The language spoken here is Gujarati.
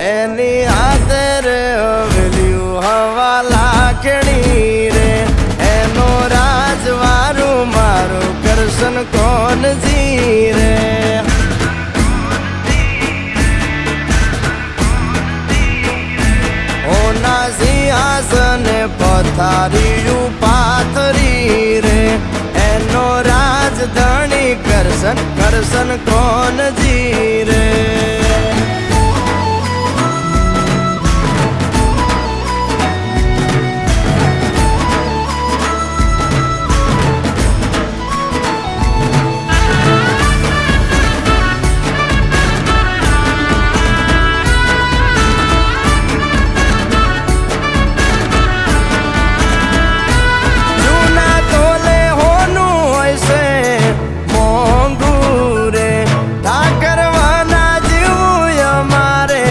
એની હાથે રે હવેલ્યું હવા લાખણી રે એનો રાજવારું મારું કરશન કોણ જી રે ઓના સિંહાસને પથારીયું પાથરી રે એનો રાજધણી કરશન કરશન